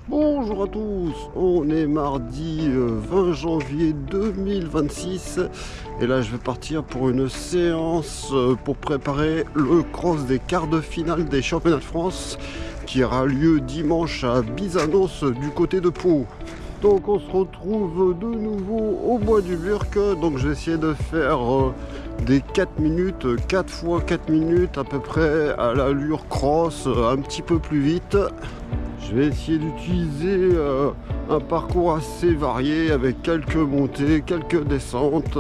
Bonjour à tous, on est mardi 20 janvier 2026 et là je vais partir pour une séance pour préparer le cross des quarts de finale des championnats de France qui aura lieu dimanche à Bizanos du côté de Pau. Donc on se retrouve de nouveau au bois du Burc, donc je vais essayer de faire des 4 minutes, 4 fois 4 minutes à peu près à l'allure cross, un petit peu plus vite. Je vais essayer d'utiliser un parcours assez varié avec quelques montées, quelques descentes.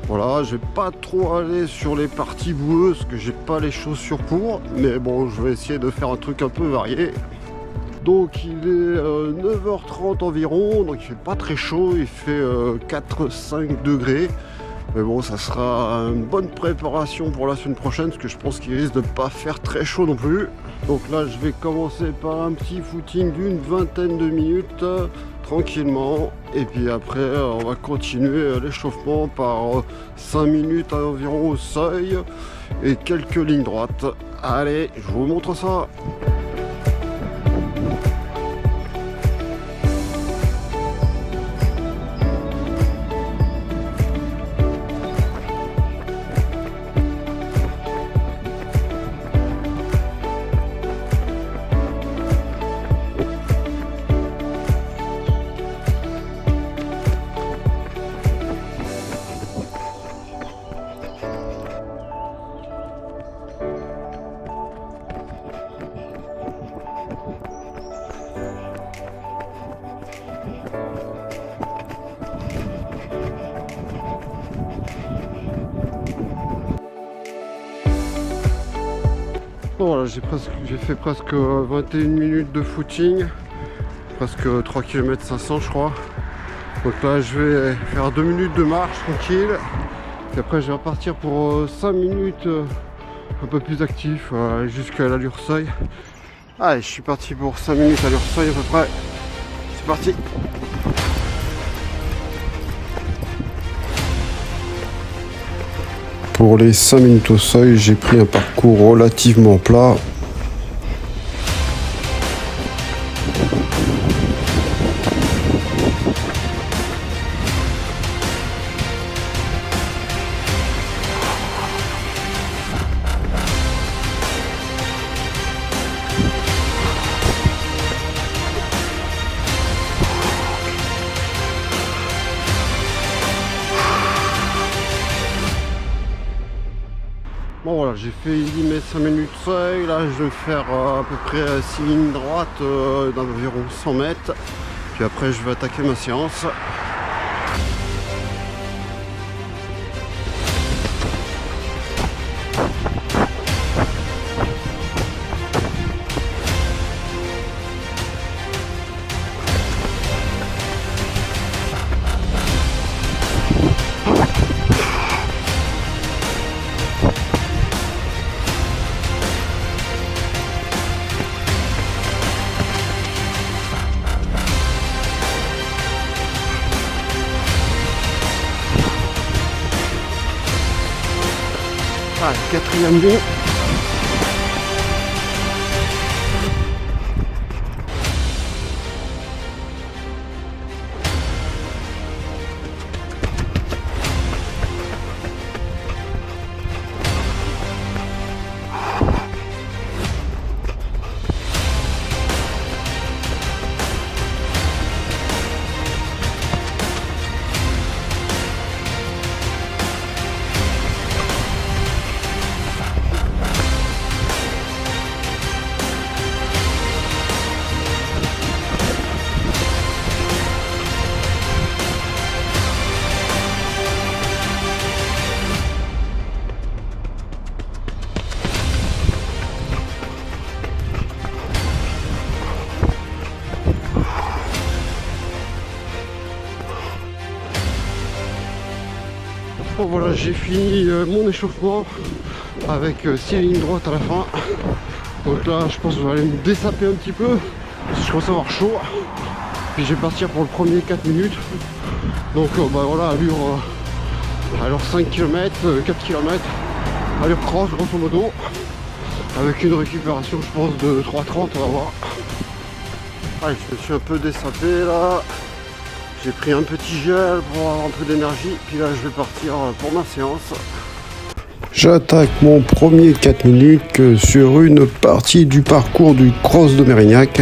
Voilà, je vais pas trop aller sur les parties boueuses parce que j'ai pas les chaussures pour, mais bon, je vais essayer de faire un truc un peu varié. Donc il est 9h30 environ, donc il fait pas très chaud, il fait 4-5 degrés. Mais bon, ça sera une bonne préparation pour la semaine prochaine parce que je pense qu'il risque de pas faire très chaud non plus. Donc là, je vais commencer par un petit footing d'une vingtaine de minutes tranquillement. Et puis après, on va continuer l'échauffement par 5 minutes environ au seuil et quelques lignes droites. Allez, je vous montre ça. Bon, voilà, j'ai fait presque 21 minutes de footing, presque 3 km 500 je crois. Donc là je vais faire 2 minutes de marche tranquille. Et après je vais repartir pour 5 minutes un peu plus actif jusqu'à l'allure seuil. Allez, je suis parti pour 5 minutes à l'allure seuil à peu près. C'est parti. Pour les 5 minutes au seuil, j'ai pris un parcours relativement plat. Bon voilà, j'ai fait mes 5 minutes seuil, là je vais faire à peu près 6 lignes droites d'environ 100 mètres, puis après je vais attaquer ma séance. Ah, quatrième ligne. Bon voilà, j'ai fini mon échauffement avec 6 lignes droites à la fin. Donc là je pense que je vais aller me dessaper un petit peu parce que je commence à avoir chaud. Puis je vais partir pour le premier 4 minutes. Donc bah voilà, allure 5 km, 4 km, allure cross grosso modo. Avec une récupération je pense de 3,30 on va voir. Ouais, je me suis un peu dessapé là. J'ai pris un petit gel pour avoir un peu d'énergie. Puis là, je vais partir pour ma séance. J'attaque mon premier 4 minutes sur une partie du parcours du Cross de Mérignac.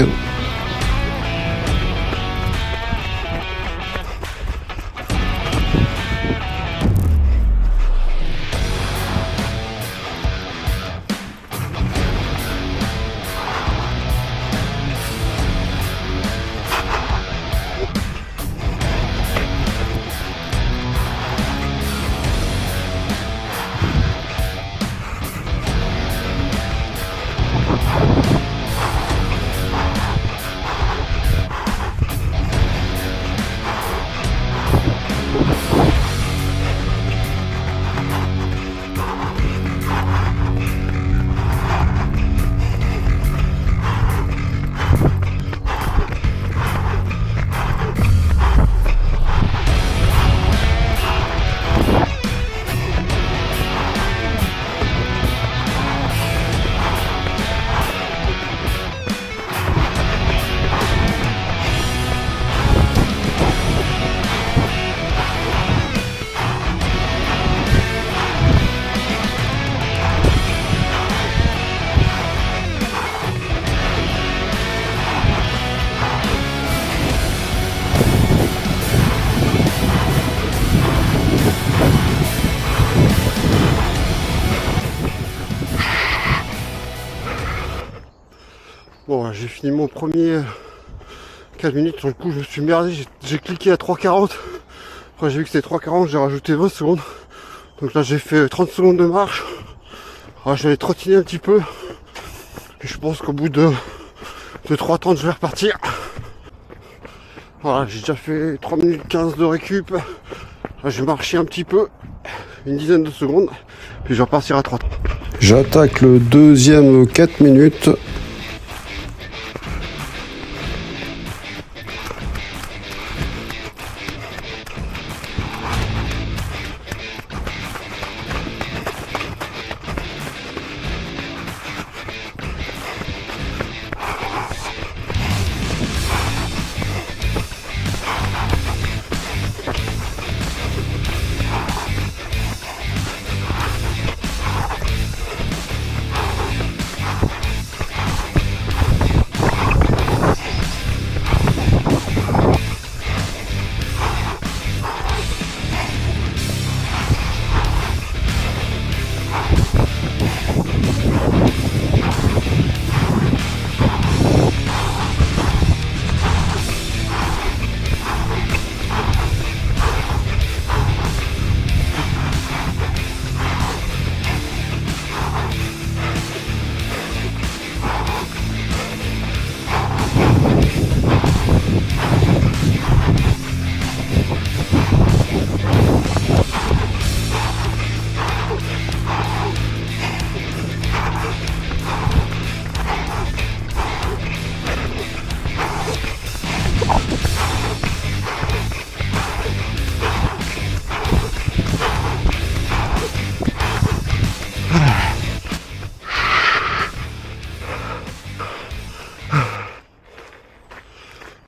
Bon, j'ai fini mon premier 4 minutes. Sur le coup, je me suis merdé. J'ai cliqué à 3,40. Après, j'ai vu que c'était 3,40. J'ai rajouté 20 secondes. Donc là, j'ai fait 30 secondes de marche. Alors, j'allais trottiner un petit peu. Et je pense qu'au bout de 3 temps, je vais repartir. Voilà, j'ai déjà fait 3 minutes 15 de récup. Là, j'ai marché un petit peu. Une dizaine de secondes. Puis je vais repartir à 3 temps. J'attaque le deuxième 4 minutes.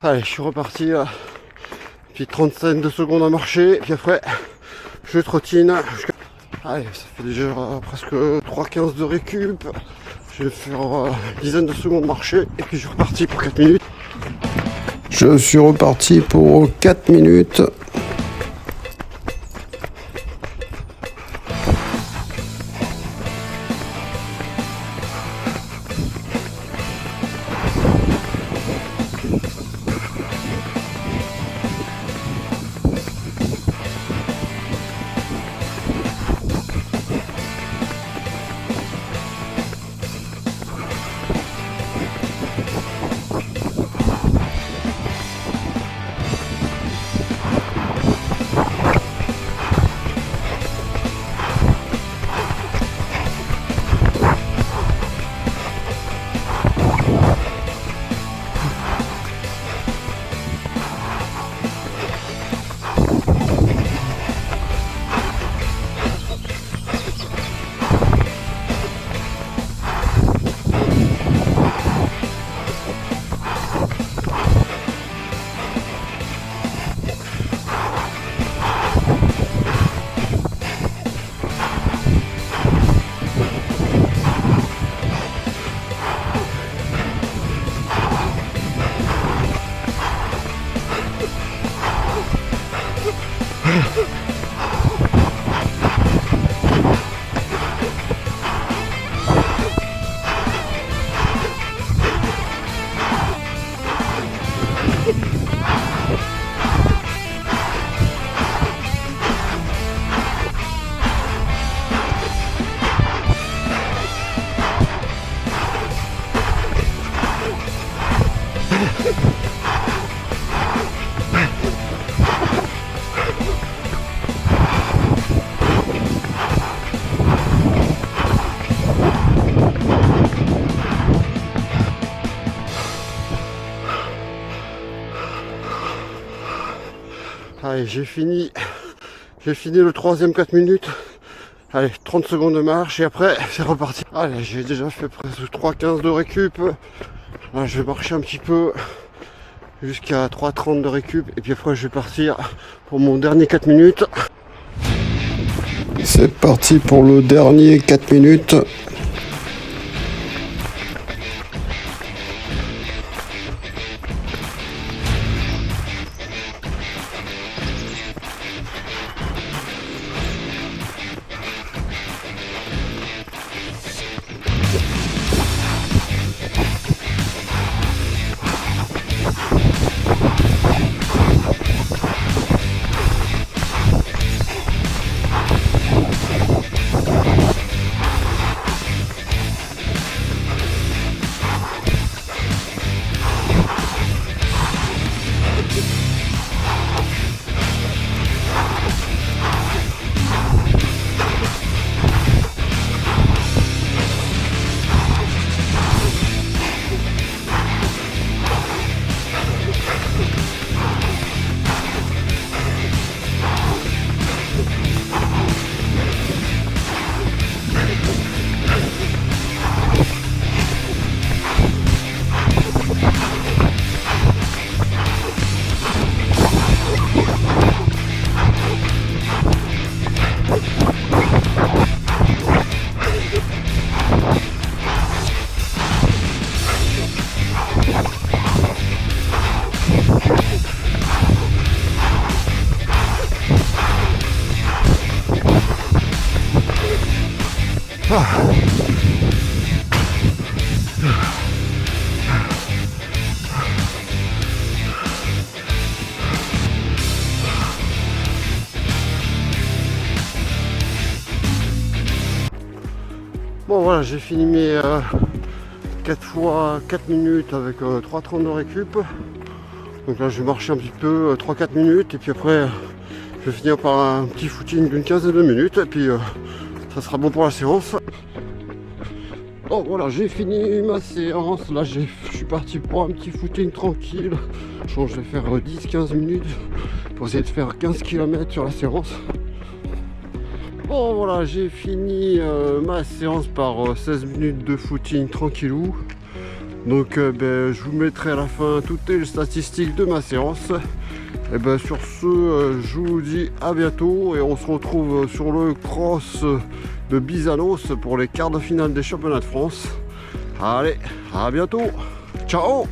Allez, je suis reparti. Puis 35 de secondes à marcher. Puis après, je trottine. Allez, ça fait déjà presque 3,15 de récup. Je vais faire une dizaine de secondes marcher. Et puis je suis reparti pour 4 minutes. Je suis reparti pour 4 minutes. Allez, j'ai fini le troisième 4 minutes. Allez, 30 secondes de marche et après c'est reparti. Allez, j'ai déjà fait presque 3,15 de récup. Là, je vais marcher un petit peu jusqu'à 3,30 de récup et puis après je vais partir pour mon dernier 4 minutes. C'est parti pour le dernier 4 minutes. Bon voilà, j'ai fini mes 4 fois 4 minutes avec 3,30 de récup. Donc là je vais marcher un petit peu 3-4 minutes et puis après je vais finir par un petit footing d'une quinzaine de minutes et puis ça sera bon pour la séance. Bon voilà, j'ai fini ma séance. Là je suis parti pour un petit footing tranquille. Je pense que je vais faire 10-15 minutes pour essayer de faire 15 km sur la séance. Bon voilà, j'ai fini ma séance par 16 minutes de footing tranquillou. Donc je vous mettrai à la fin toutes les statistiques de ma séance. Et sur ce, je vous dis à bientôt et on se retrouve sur le cross de Bizanos pour les quarts de finale des championnats de France. Allez, à bientôt. Ciao.